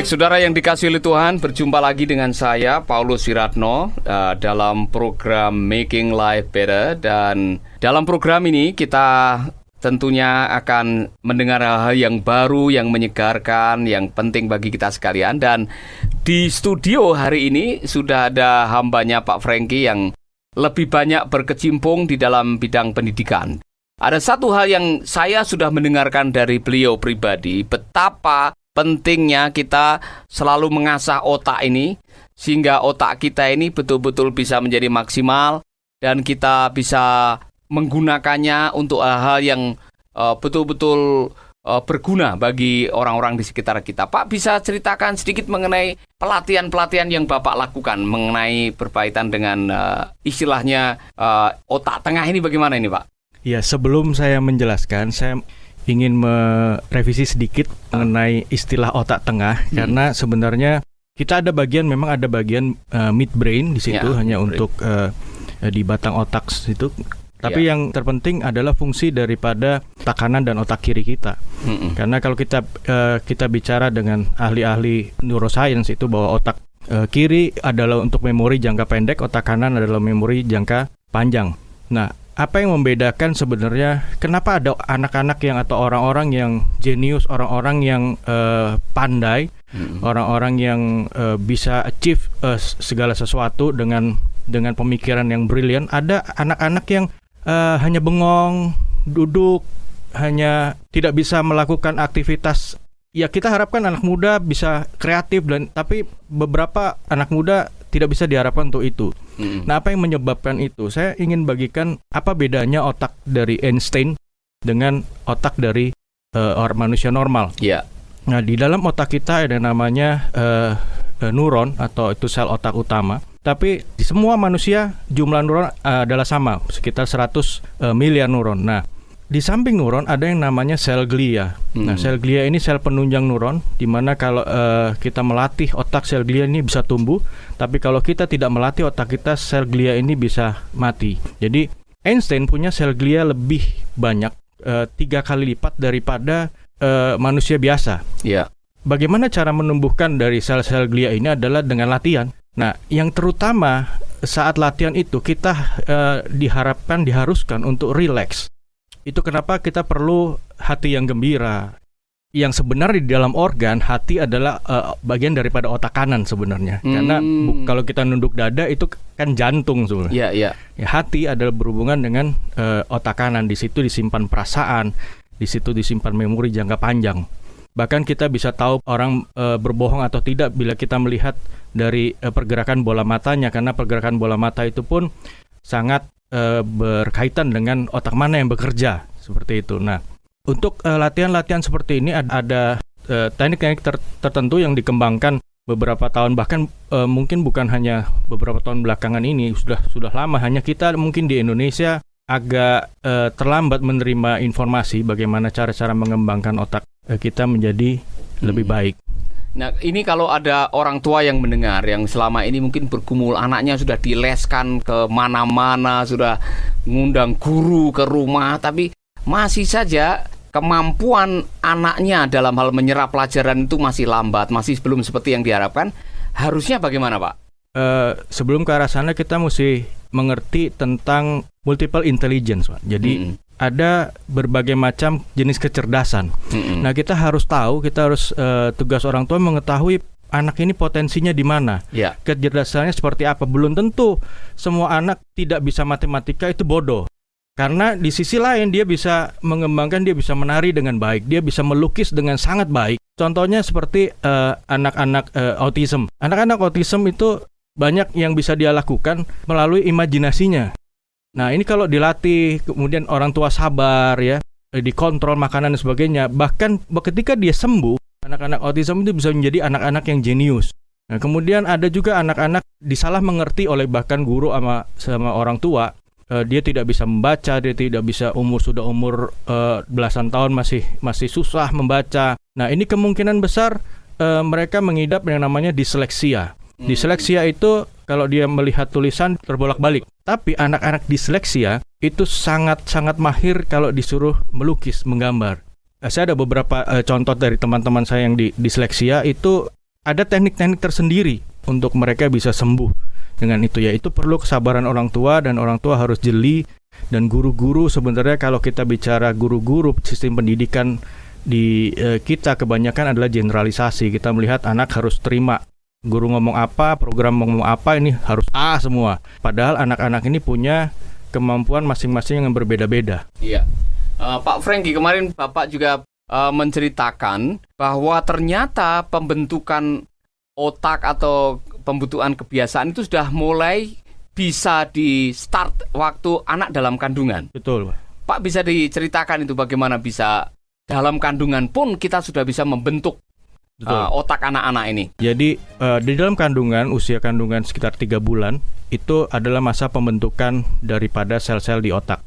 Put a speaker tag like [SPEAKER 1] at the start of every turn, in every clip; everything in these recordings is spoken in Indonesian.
[SPEAKER 1] Saudara yang dikasihi oleh Tuhan, berjumpa lagi dengan saya, Paulus Wiratno, dalam program Making Life Better. Dan dalam program ini kita tentunya akan mendengar hal-hal yang baru, yang menyegarkan, yang penting bagi kita sekalian. Dan di studio hari ini sudah ada hambanya Pak Frankie yang lebih banyak berkecimpung di dalam bidang pendidikan. Ada satu hal yang saya sudah mendengarkan dari beliau pribadi, betapa pentingnya kita selalu mengasah otak ini, sehingga otak kita ini betul-betul bisa menjadi maksimal, dan kita bisa menggunakannya untuk hal-hal yang betul-betul berguna bagi orang-orang di sekitar kita. Pak, bisa ceritakan sedikit mengenai pelatihan-pelatihan yang Bapak lakukan mengenai berkaitan dengan istilahnya otak tengah ini, bagaimana ini, Pak?
[SPEAKER 2] Ya, sebelum saya menjelaskan, saya ingin merevisi sedikit mengenai istilah otak tengah, karena sebenarnya kita memang ada bagian midbrain di situ, hanya untuk di batang otak situ. Tapi yang terpenting adalah fungsi daripada otak kanan dan otak kiri kita. Karena kalau kita bicara dengan ahli-ahli neuroscience itu bahwa otak kiri adalah untuk memori jangka pendek, otak kanan adalah memori jangka panjang. Nah, apa yang membedakan sebenarnya kenapa ada anak-anak yang atau orang-orang yang jenius, orang-orang yang pandai, orang-orang yang bisa achieve segala sesuatu dengan pemikiran yang brilian, ada anak-anak yang hanya bengong, duduk, hanya tidak bisa melakukan aktivitas. Ya, kita harapkan anak muda bisa kreatif, tapi beberapa anak muda tidak bisa diharapkan untuk itu. Nah, apa yang menyebabkan itu? Saya ingin bagikan apa bedanya otak dari Einstein dengan otak dari manusia normal. Nah, di dalam otak kita ada namanya neuron, atau itu sel otak utama. Tapi di semua manusia jumlah neuron adalah sama, sekitar 100 miliar neuron. Nah, di samping neuron ada yang namanya sel glia. Nah, sel glia ini sel penunjang neuron, di mana kalau kita melatih otak, sel glia ini bisa tumbuh. Tapi kalau kita tidak melatih otak kita, sel glia ini bisa mati. Jadi Einstein punya sel glia lebih banyak, 3 kali lipat daripada manusia biasa. Bagaimana cara menumbuhkan dari sel-sel glia ini adalah dengan latihan. Nah, yang terutama saat latihan itu kita diharuskan untuk rileks. Itu kenapa kita perlu hati yang gembira. Yang sebenarnya di dalam organ, hati adalah bagian daripada otak kanan sebenarnya. Karena kalau kita nunduk dada itu kan jantung sebenarnya. Ya, hati adalah berhubungan dengan otak kanan. Di situ disimpan perasaan, di situ disimpan memori jangka panjang. Bahkan kita bisa tahu orang berbohong atau tidak bila kita melihat dari pergerakan bola matanya, karena pergerakan bola mata itu pun sangat berkaitan dengan otak mana yang bekerja, seperti itu. Nah, untuk latihan-latihan seperti ini ada teknik-teknik tertentu yang dikembangkan beberapa tahun, bahkan mungkin bukan hanya beberapa tahun belakangan ini, sudah lama. Hanya kita mungkin di Indonesia agak terlambat menerima informasi bagaimana cara-cara mengembangkan otak kita menjadi lebih baik.
[SPEAKER 1] Nah, ini kalau ada orang tua yang mendengar, yang selama ini mungkin bergumul, anaknya sudah dileskan ke mana-mana, sudah ngundang guru ke rumah, tapi masih saja kemampuan anaknya dalam hal menyerap pelajaran itu masih lambat, masih belum seperti yang diharapkan. Harusnya bagaimana, Pak?
[SPEAKER 2] Sebelum ke arah sana kita mesti mengerti tentang multiple intelligence, Pak. Jadi ada berbagai macam jenis kecerdasan. Nah, kita harus tahu, tugas orang tua mengetahui anak ini potensinya di mana, kecerdasannya seperti apa. Belum tentu semua anak tidak bisa matematika itu bodoh. Karena di sisi lain dia bisa mengembangkan, dia bisa menari dengan baik, dia bisa melukis dengan sangat baik. Contohnya seperti anak-anak autism. Anak-anak autism itu banyak yang bisa dia lakukan melalui imajinasinya. Nah, ini kalau dilatih, kemudian orang tua sabar ya, dikontrol makanan dan sebagainya, bahkan ketika dia sembuh, anak-anak autism itu bisa menjadi anak-anak yang jenius. Nah, kemudian ada juga anak-anak disalah mengerti oleh bahkan guru sama orang tua. Dia tidak bisa membaca, dia tidak bisa sudah umur belasan tahun masih susah membaca. Nah, ini kemungkinan besar mereka mengidap yang namanya disleksia. Disleksia itu kalau dia melihat tulisan terbolak-balik. Tapi anak-anak disleksia itu sangat-sangat mahir kalau disuruh melukis, menggambar. Saya ada beberapa contoh dari teman-teman saya yang disleksia itu ada teknik-teknik tersendiri untuk mereka bisa sembuh dengan itu, yaitu perlu kesabaran orang tua, dan orang tua harus jeli. Dan guru-guru, sebenarnya kalau kita bicara guru-guru, sistem pendidikan di kita kebanyakan adalah generalisasi. Kita melihat anak harus terima guru ngomong apa, program ngomong apa, ini harus A semua. Padahal anak-anak ini punya kemampuan masing-masing yang berbeda-beda.
[SPEAKER 1] Iya. Pak Franky, kemarin Bapak juga menceritakan bahwa ternyata pembentukan otak atau pembentukan kebiasaan itu sudah mulai bisa di start waktu anak dalam kandungan.
[SPEAKER 2] Betul, Pak.
[SPEAKER 1] Pak, bisa diceritakan itu bagaimana bisa dalam kandungan pun kita sudah bisa membentuk otak anak-anak ini. Jadi
[SPEAKER 2] di dalam kandungan, usia kandungan sekitar 3 bulan, itu adalah masa pembentukan daripada sel-sel di otak.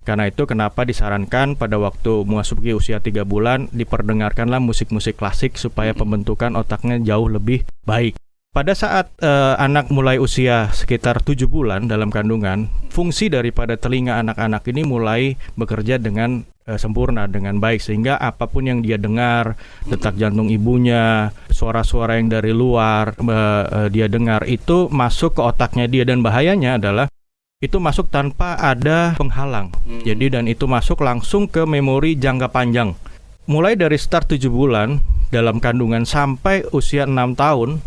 [SPEAKER 2] Karena itu kenapa disarankan pada waktu memasuki usia 3 bulan diperdengarkanlah musik-musik klasik supaya pembentukan otaknya jauh lebih baik. Pada saat anak mulai usia sekitar 7 bulan dalam kandungan, fungsi daripada telinga anak-anak ini mulai bekerja dengan sempurna, dengan baik, sehingga apapun yang dia dengar, detak jantung ibunya, suara-suara yang dari luar dia dengar, itu masuk ke otaknya dia, dan bahayanya adalah itu masuk tanpa ada penghalang. Jadi dan itu masuk langsung ke memori jangka panjang. Mulai dari start 7 bulan dalam kandungan sampai usia 6 tahun,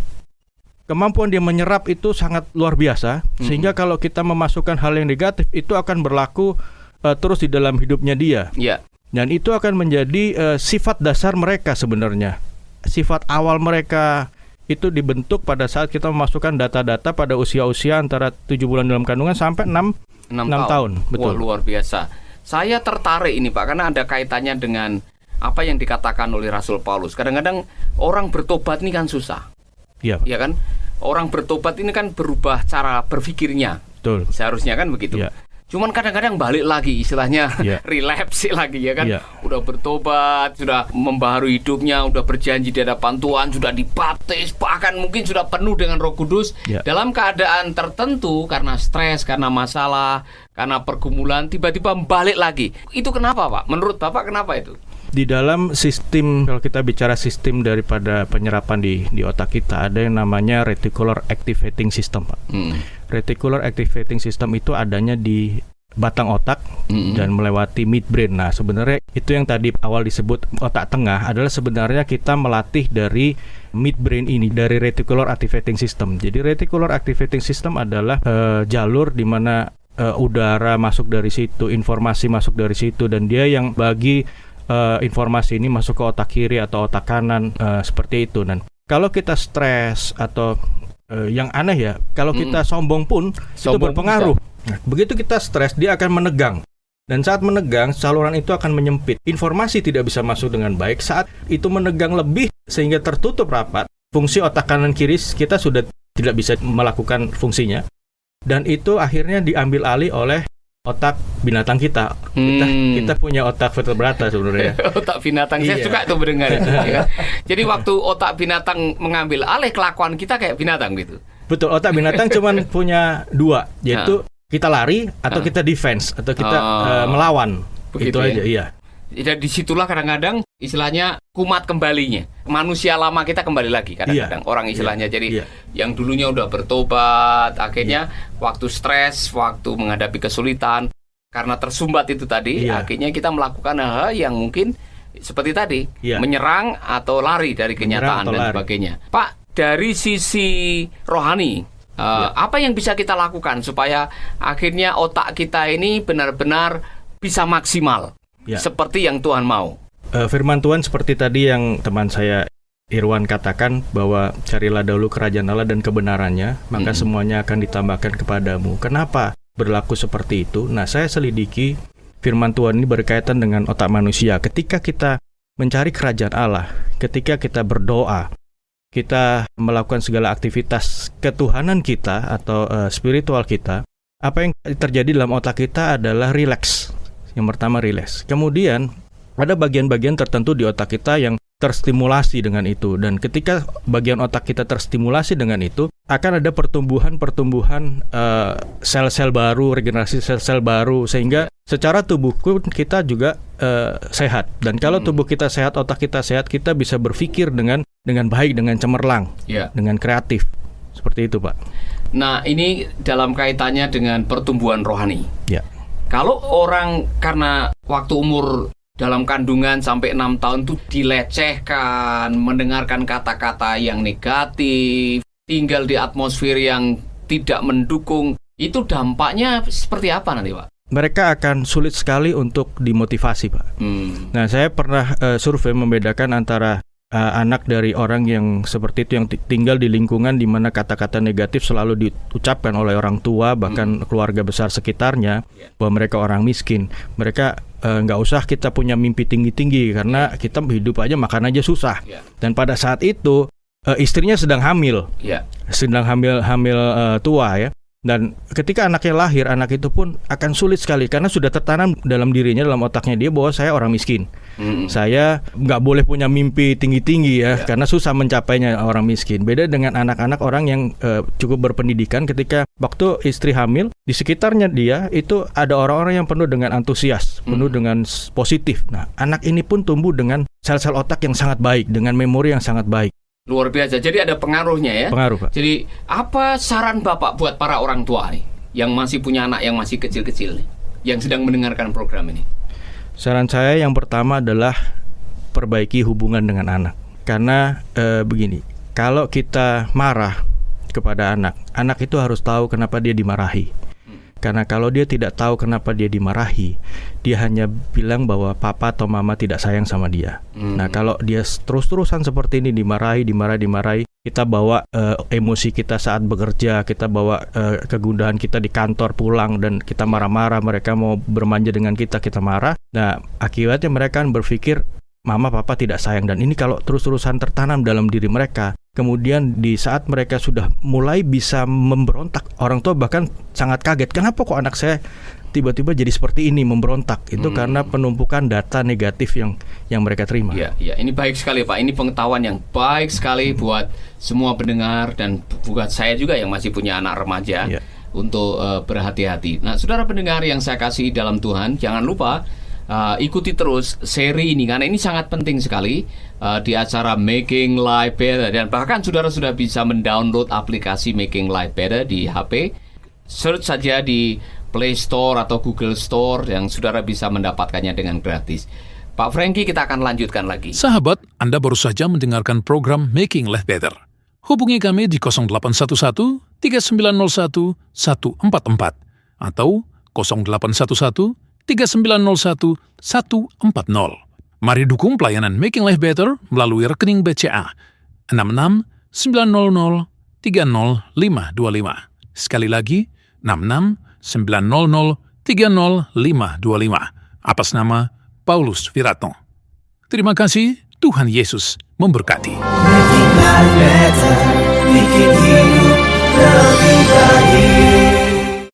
[SPEAKER 2] kemampuan dia menyerap itu sangat luar biasa. Sehingga kalau kita memasukkan hal yang negatif, itu akan berlaku terus di dalam hidupnya dia. Dan itu akan menjadi sifat dasar mereka sebenarnya. Sifat awal mereka itu dibentuk pada saat kita memasukkan data-data pada usia-usia antara 7 bulan dalam kandungan sampai 6 tahun. Betul.
[SPEAKER 1] Wah, luar biasa. Saya tertarik ini, Pak, karena ada kaitannya dengan apa yang dikatakan oleh Rasul Paulus. Kadang-kadang orang bertobat ini kan susah.
[SPEAKER 2] Iya.
[SPEAKER 1] Ya kan? Orang bertobat ini kan berubah cara berpikirnya.
[SPEAKER 2] Betul.
[SPEAKER 1] Seharusnya kan begitu.
[SPEAKER 2] Ya.
[SPEAKER 1] Cuman kadang-kadang balik lagi, istilahnya relapse lagi, ya kan? Udah bertobat, sudah membaharui hidupnya, udah berjanji di hadapan Tuhan, sudah dibaptis, bahkan mungkin sudah penuh dengan Roh Kudus. Dalam keadaan tertentu, karena stres, karena masalah, karena pergumulan, tiba-tiba balik lagi. Itu kenapa, Pak? Menurut Bapak kenapa itu?
[SPEAKER 2] Di dalam sistem, kalau kita bicara sistem daripada penyerapan di otak kita, ada yang namanya reticular activating system, Pak. Reticular activating system itu adanya di batang otak dan melewati midbrain. Nah, sebenarnya itu yang tadi awal disebut otak tengah adalah sebenarnya kita melatih dari midbrain ini, dari reticular activating system. Jadi reticular activating system adalah jalur di mana udara masuk dari situ, informasi masuk dari situ, dan dia yang bagi informasi ini masuk ke otak kiri atau otak kanan, seperti itu. Dan kalau kita stres atau yang aneh ya, kalau kita sombong pun itu berpengaruh. Nah, begitu kita stres, dia akan menegang. Dan saat menegang, saluran itu akan menyempit. Informasi tidak bisa masuk dengan baik. Saat itu menegang lebih sehingga tertutup rapat, fungsi otak kanan kiri kita sudah tidak bisa melakukan fungsinya. Dan itu akhirnya diambil alih oleh otak binatang kita. Kita punya otak vertebrata sebenarnya.
[SPEAKER 1] Otak binatang, saya suka tuh mendengar itu. Ya. Jadi waktu otak binatang mengambil alih, kelakuan kita kayak binatang gitu.
[SPEAKER 2] Betul, otak binatang cuman punya 2, yaitu kita lari atau kita defense atau kita melawan. Begitu aja, iya.
[SPEAKER 1] Jadi disitulah kadang-kadang istilahnya kumat kembalinya. Manusia lama kita kembali lagi kadang-kadang. Orang istilahnya jadi yang dulunya udah bertobat, akhirnya waktu stres, waktu menghadapi kesulitan, karena tersumbat itu tadi, akhirnya kita melakukan hal yang mungkin seperti tadi, menyerang atau lari dari kenyataan dan sebagainya. Pak, dari sisi rohani, apa yang bisa kita lakukan supaya akhirnya otak kita ini benar-benar bisa maksimal? Seperti yang Tuhan mau.
[SPEAKER 2] Firman Tuhan seperti tadi yang teman saya Irwan katakan, bahwa carilah dahulu kerajaan Allah dan kebenarannya, maka semuanya akan ditambahkan kepadamu. Kenapa berlaku seperti itu? Nah, saya selidiki firman Tuhan ini berkaitan dengan otak manusia. Ketika kita mencari kerajaan Allah, ketika kita berdoa, kita melakukan segala aktivitas ketuhanan kita atau spiritual kita, apa yang terjadi dalam otak kita adalah rileks. Yang pertama rileks. Kemudian ada bagian-bagian tertentu di otak kita yang terstimulasi dengan itu. Dan ketika bagian otak kita terstimulasi dengan itu, akan ada pertumbuhan sel-sel baru, regenerasi sel-sel baru, sehingga secara tubuh kita juga sehat. Dan kalau tubuh kita sehat, otak kita sehat, kita bisa berpikir dengan dengan baik, dengan cemerlang,
[SPEAKER 1] Ya.
[SPEAKER 2] dengan kreatif. Seperti itu, Pak.
[SPEAKER 1] Nah, ini dalam kaitannya dengan pertumbuhan rohani.
[SPEAKER 2] Ya.
[SPEAKER 1] Kalau orang karena waktu umur dalam kandungan sampai 6 tahun itu dilecehkan, mendengarkan kata-kata yang negatif, tinggal di atmosfer yang tidak mendukung, itu dampaknya seperti apa nanti, Pak?
[SPEAKER 2] Mereka akan sulit sekali untuk dimotivasi, Pak. Nah, saya pernah survei membedakan antara anak dari orang yang seperti itu, yang tinggal di lingkungan di mana kata-kata negatif selalu diucapkan oleh orang tua, bahkan keluarga besar sekitarnya, bahwa mereka orang miskin. Mereka nggak usah kita punya mimpi tinggi-tinggi, karena kita hidup aja, makan aja susah. Dan pada saat itu istrinya sedang hamil, sedang hamil tua ya. Dan ketika anaknya lahir, anak itu pun akan sulit sekali karena sudah tertanam dalam dirinya, dalam otaknya dia, bahwa saya orang miskin. Saya nggak boleh punya mimpi tinggi-tinggi ya, karena susah mencapainya orang miskin. Beda dengan anak-anak orang yang cukup berpendidikan, ketika waktu istri hamil, di sekitarnya dia itu ada orang-orang yang penuh dengan antusias, penuh dengan positif. Nah, anak ini pun tumbuh dengan sel-sel otak yang sangat baik, dengan memori yang sangat baik.
[SPEAKER 1] Luar biasa. Jadi ada pengaruhnya ya.
[SPEAKER 2] Pengaruh, Pak.
[SPEAKER 1] Jadi apa saran Bapak buat para orang tua nih, yang masih punya anak yang masih kecil-kecil nih, yang sedang mendengarkan program ini?
[SPEAKER 2] Saran saya yang pertama adalah perbaiki hubungan dengan anak. Karena begini, kalau kita marah kepada anak, anak itu harus tahu kenapa dia dimarahi. Karena kalau dia tidak tahu kenapa dia dimarahi, dia hanya bilang bahwa papa atau mama tidak sayang sama dia. Nah, kalau dia terus-terusan seperti ini, dimarahi, kita bawa emosi kita saat bekerja, kita bawa kegundahan kita di kantor pulang, dan kita marah-marah, mereka mau bermanja dengan kita marah. Nah, akibatnya mereka akan berpikir mama papa tidak sayang, dan ini kalau terus-terusan tertanam dalam diri mereka, kemudian di saat mereka sudah mulai bisa memberontak, orang tua bahkan sangat kaget, kenapa kok anak saya tiba-tiba jadi seperti ini, memberontak. Itu karena penumpukan data negatif yang mereka terima.
[SPEAKER 1] Ya, ini baik sekali, Pak. Ini pengetahuan yang baik sekali buat semua pendengar, dan buat saya juga yang masih punya anak remaja, untuk berhati-hati. Nah, saudara pendengar yang saya kasih dalam Tuhan, jangan lupa ikuti terus seri ini, karena ini sangat penting sekali di acara Making Life Better. Dan bahkan saudara sudah bisa mendownload aplikasi Making Life Better di HP. Search saja di Play Store atau Google Store, yang saudara bisa mendapatkannya dengan gratis. Pak Frankie, kita akan lanjutkan lagi.
[SPEAKER 3] Sahabat, Anda baru saja mendengarkan program Making Life Better. Hubungi kami di 0811 3901 144 atau 0811 3901 140. Mari dukung pelayanan Making Life Better melalui rekening BCA 66 900 30525. Sekali lagi, 66 900 30525. Atas nama Paulus Wiratno. Terima kasih, Tuhan Yesus memberkati.
[SPEAKER 4] Making life better, bikin hidup lebih baik.